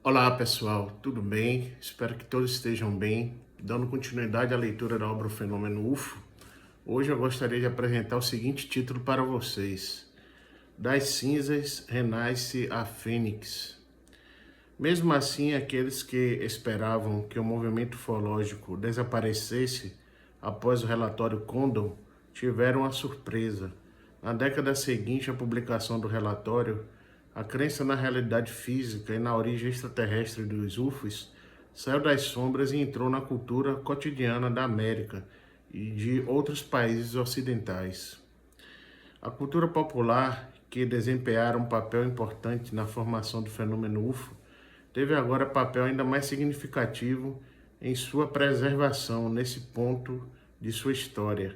Olá pessoal, tudo bem? Espero que todos estejam bem. Dando continuidade à leitura da obra O Fenômeno UFO, hoje eu gostaria de apresentar o seguinte título para vocês: Das cinzas renasce a Fênix. Mesmo assim, aqueles que esperavam que o movimento ufológico desaparecesse após o relatório Condon tiveram a surpresa. Na década seguinte à publicação do relatório, a crença na realidade física e na origem extraterrestre dos UFOs saiu das sombras e entrou na cultura cotidiana da América e de outros países ocidentais. A cultura popular, que desempenhara um papel importante na formação do fenômeno UFO, teve agora papel ainda mais significativo em sua preservação nesse ponto de sua história.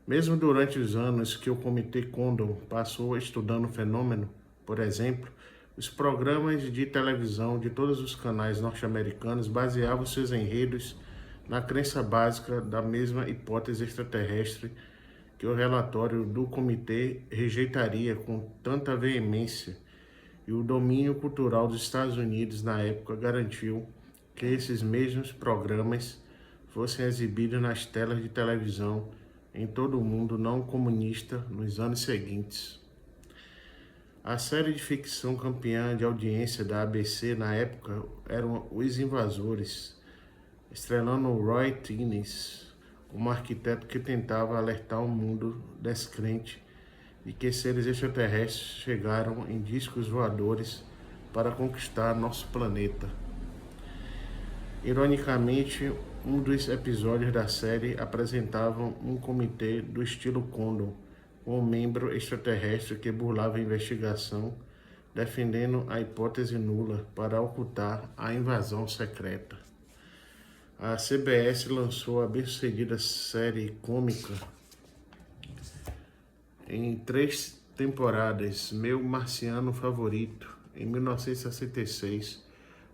Mesmo durante os anos que o Comitê Condon passou estudando o fenômeno, por exemplo, os programas de televisão de todos os canais norte-americanos baseavam seus enredos na crença básica da mesma hipótese extraterrestre que o relatório do comitê rejeitaria com tanta veemência, e o domínio cultural dos Estados Unidos na época garantiu que esses mesmos programas fossem exibidos nas telas de televisão em todo o mundo não comunista nos anos seguintes. A série de ficção campeã de audiência da ABC na época eram Os Invasores, estrelando Roy Tines como arquiteto que tentava alertar o mundo descrente de que seres extraterrestres chegaram em discos voadores para conquistar nosso planeta. Ironicamente, um dos episódios da série apresentava um comitê do estilo Condon, com um membro extraterrestre que burlava a investigação, defendendo a hipótese nula para ocultar a invasão secreta. A CBS lançou a bem-sucedida série cômica em 3 temporadas, Meu Marciano Favorito, em 1966,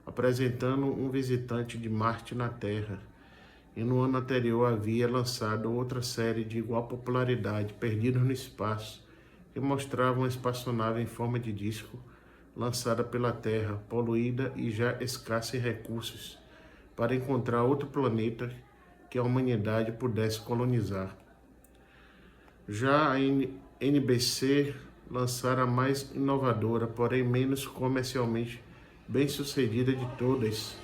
apresentando um visitante de Marte na Terra, e no ano anterior havia lançado outra série de igual popularidade, Perdidos no Espaço, que mostrava uma espaçonave em forma de disco, lançada pela Terra, poluída e já escassa em recursos, para encontrar outro planeta que a humanidade pudesse colonizar. Já a NBC lançara a mais inovadora, porém menos comercialmente bem-sucedida de todas,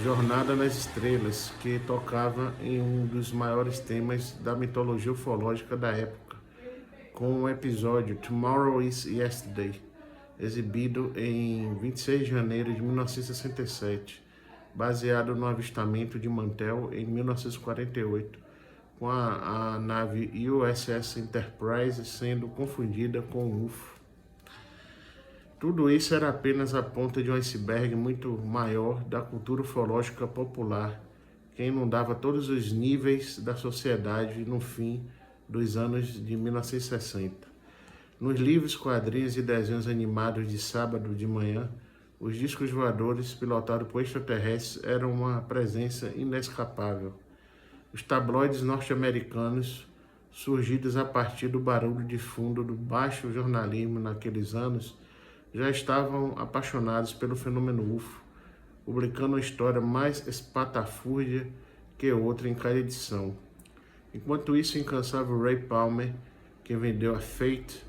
Jornada nas Estrelas, que tocava em um dos maiores temas da mitologia ufológica da época, com o episódio Tomorrow is Yesterday, exibido em 26 de janeiro de 1967, baseado no avistamento de Mantell em 1948, com a nave USS Enterprise sendo confundida com um UFO. Tudo isso era apenas a ponta de um iceberg muito maior da cultura ufológica popular, que inundava todos os níveis da sociedade no fim dos anos de 1960. Nos livros, quadrinhos e desenhos animados de sábado de manhã, os discos voadores pilotados por extraterrestres eram uma presença inescapável. Os tabloides norte-americanos, surgidos a partir do barulho de fundo do baixo jornalismo naqueles anos, já estavam apaixonados pelo fenômeno UFO, publicando uma história mais espatafúrdia que outra em cada edição. Enquanto isso, o incansável Ray Palmer, que vendeu a Fate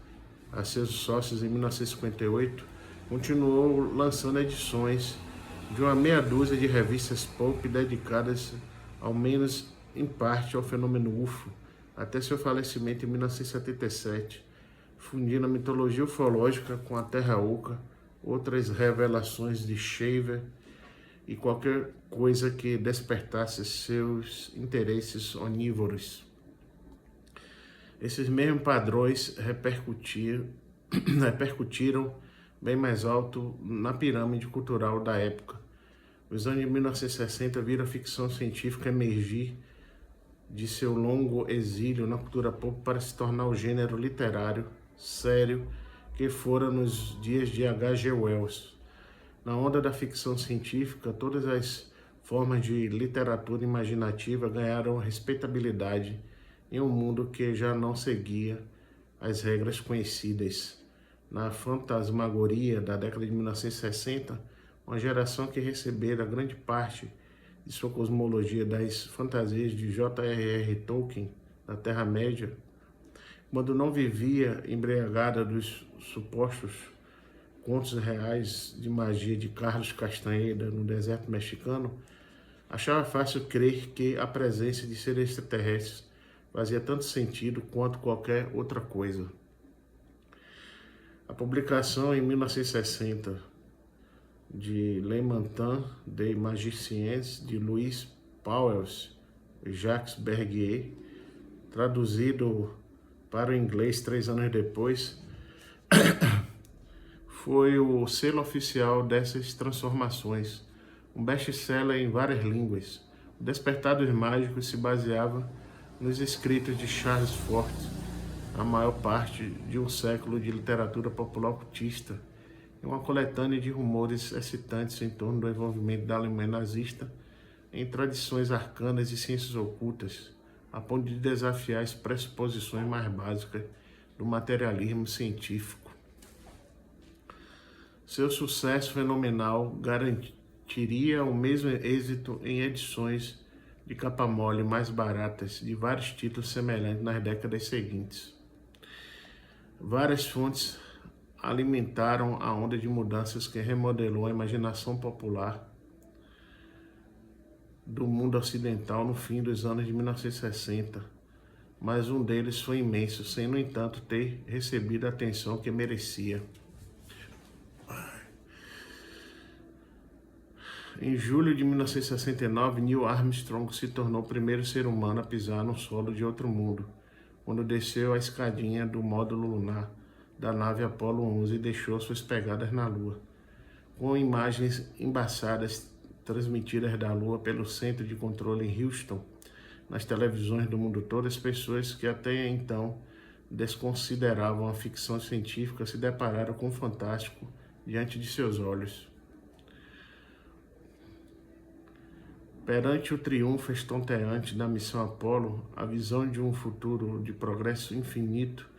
a seus sócios em 1958, continuou lançando edições de uma meia dúzia de revistas pulp dedicadas, ao menos em parte, ao fenômeno UFO, até seu falecimento em 1977, fundindo a mitologia ufológica com a Terra Oca, outras revelações de Shaver e qualquer coisa que despertasse seus interesses onívoros. Esses mesmos padrões repercutiram bem mais alto na pirâmide cultural da época. Os anos de 1960 viram a ficção científica emergir de seu longo exílio na cultura pop para se tornar o gênero literário sério que fora nos dias de H.G. Wells. Na onda da ficção científica, todas as formas de literatura imaginativa ganharam respeitabilidade em um mundo que já não seguia as regras conhecidas. Na fantasmagoria da década de 1960, uma geração que recebera grande parte de sua cosmologia das fantasias de J.R.R. Tolkien, da Terra-média, quando não vivia embriagada dos supostos contos reais de magia de Carlos Castaneda no deserto mexicano, achava fácil crer que a presença de seres extraterrestres fazia tanto sentido quanto qualquer outra coisa. A publicação em 1960 de Le Matin des Magiciens, de Louis Pauwels e Jacques Bergier, traduzido para o inglês 3 anos depois, foi o selo oficial dessas transformações, um best-seller em várias línguas. O Despertar dos Mágicos se baseava nos escritos de Charles Fort, a maior parte de um século de literatura popular ocultista, e uma coletânea de rumores excitantes em torno do envolvimento da Alemanha nazista em tradições arcanas e ciências ocultas, a ponto de desafiar as pressuposições mais básicas do materialismo científico. Seu sucesso fenomenal garantiria o mesmo êxito em edições de capa mole mais baratas de vários títulos semelhantes nas décadas seguintes. Várias fontes alimentaram a onda de mudanças que remodelou a imaginação popular do mundo ocidental no fim dos anos de 1960, mas um deles foi imenso, sem, no entanto, ter recebido a atenção que merecia. Em julho de 1969, Neil Armstrong se tornou o primeiro ser humano a pisar no solo de outro mundo, quando desceu a escadinha do módulo lunar da nave Apollo 11 e deixou suas pegadas na Lua. Com imagens embaçadas transmitidas da Lua pelo Centro de Controle em Houston, nas televisões do mundo todo, as pessoas que até então desconsideravam a ficção científica se depararam com o fantástico diante de seus olhos. Perante o triunfo estonteante da missão Apollo, a visão de um futuro de progresso infinito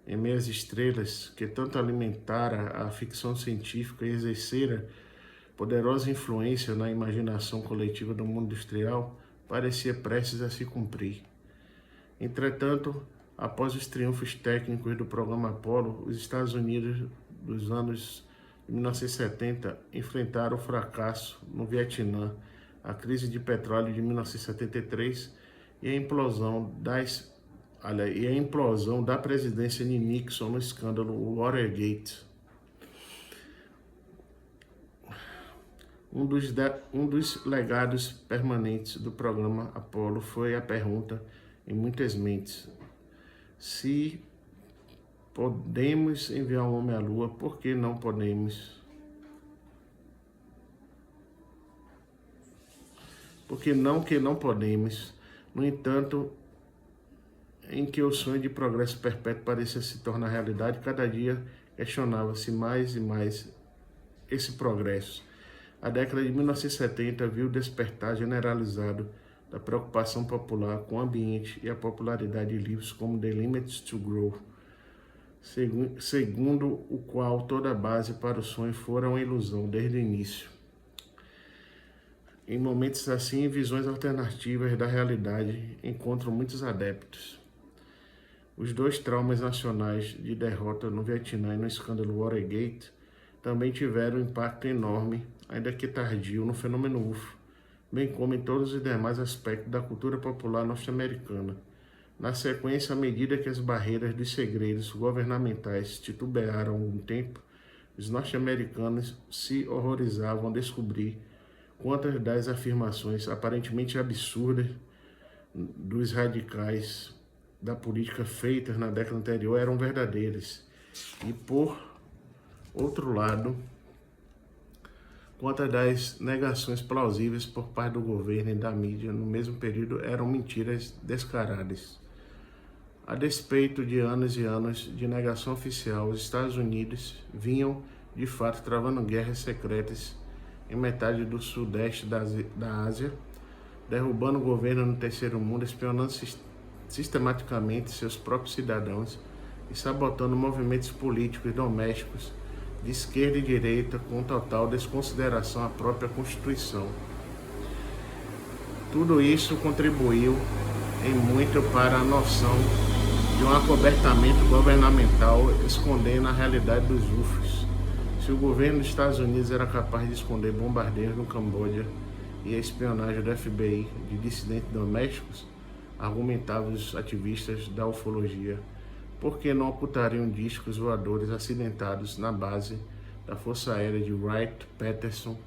em meio às estrelas, que tanto alimentara a ficção científica e exercera poderosa influência na imaginação coletiva do mundo industrial, parecia prestes a se cumprir. Entretanto, após os triunfos técnicos do programa Apollo, os Estados Unidos dos anos de 1970 enfrentaram o fracasso no Vietnã, a crise de petróleo de 1973 e a implosão da presidência de Nixon no escândalo Watergate. Um dos legados permanentes do programa Apollo foi a pergunta em muitas mentes: se podemos enviar um homem à Lua, por que não podemos? Porque não podemos. No entanto, em que o sonho de progresso perpétuo parecia se tornar realidade, cada dia questionava-se mais e mais esse progresso. A década de 1970 viu o despertar generalizado da preocupação popular com o ambiente e a popularidade de livros como The Limits to Growth, segundo o qual toda a base para o sonho fora uma ilusão desde o início. Em momentos assim, visões alternativas da realidade encontram muitos adeptos. Os dois traumas nacionais de derrota no Vietnã e no escândalo Watergate também tiveram um impacto enorme, ainda que tardio, no fenômeno UFO, bem como em todos os demais aspectos da cultura popular norte-americana. Na sequência, à medida que as barreiras dos segredos governamentais titubearam algum tempo, os norte-americanos se horrorizavam ao descobrir quantas das afirmações aparentemente absurdas dos radicais da política feitas na década anterior eram verdadeiras. E, por outro lado, quantas das negações plausíveis por parte do governo e da mídia no mesmo período eram mentiras descaradas. A despeito de anos e anos de negação oficial, os Estados Unidos vinham, de fato, travando guerras secretas em metade do sudeste da Ásia, derrubando o governo no terceiro mundo, espionando sistematicamente seus próprios cidadãos e sabotando movimentos políticos domésticos de esquerda e direita, com total desconsideração à própria Constituição. Tudo isso contribuiu em muito para a noção de um acobertamento governamental escondendo a realidade dos UFOs. Se o governo dos Estados Unidos era capaz de esconder bombardeios no Camboja e a espionagem do FBI de dissidentes domésticos, argumentavam os ativistas da ufologia, por que não ocultariam discos voadores acidentados na base da Força Aérea de Wright-Patterson?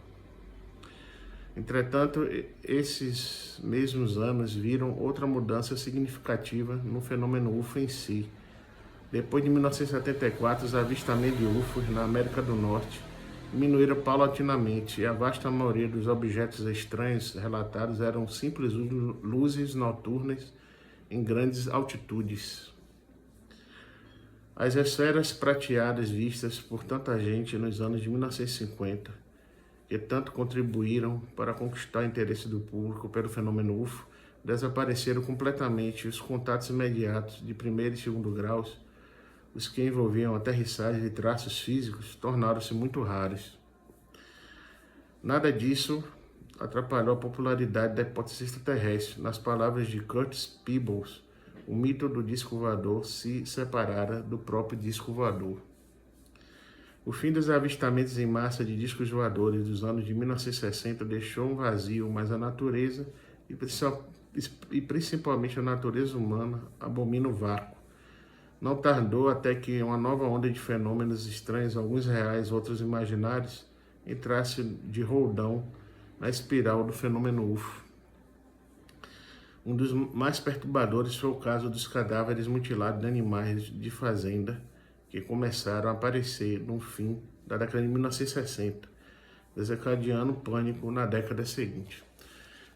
Entretanto, esses mesmos anos viram outra mudança significativa no fenômeno UFO em si. Depois de 1974, os avistamentos de UFOs na América do Norte diminuíram paulatinamente e a vasta maioria dos objetos estranhos relatados eram simples luzes noturnas em grandes altitudes. As esferas prateadas vistas por tanta gente nos anos de 1950, que tanto contribuíram para conquistar o interesse do público pelo fenômeno UFO, desapareceram completamente. Os contatos imediatos de primeiro e segundo graus, os que envolviam aterrissagem de traços físicos, tornaram-se muito raros. Nada disso atrapalhou a popularidade da hipótese extraterrestre. Nas palavras de Curtis Peebles, o mito do disco voador se separara do próprio disco voador. O fim dos avistamentos em massa de discos voadores dos anos de 1960 deixou um vazio, mas a natureza, e principalmente a natureza humana, abomina o vácuo. Não tardou até que uma nova onda de fenômenos estranhos, alguns reais, outros imaginários, entrasse de roldão na espiral do fenômeno UFO. Um dos mais perturbadores foi o caso dos cadáveres mutilados de animais de fazenda, que começaram a aparecer no fim da década de 1960, desencadeando pânico na década seguinte.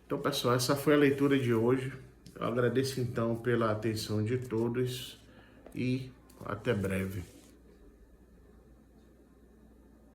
Então, pessoal, essa foi a leitura de hoje. Eu agradeço, então, pela atenção de todos e até breve.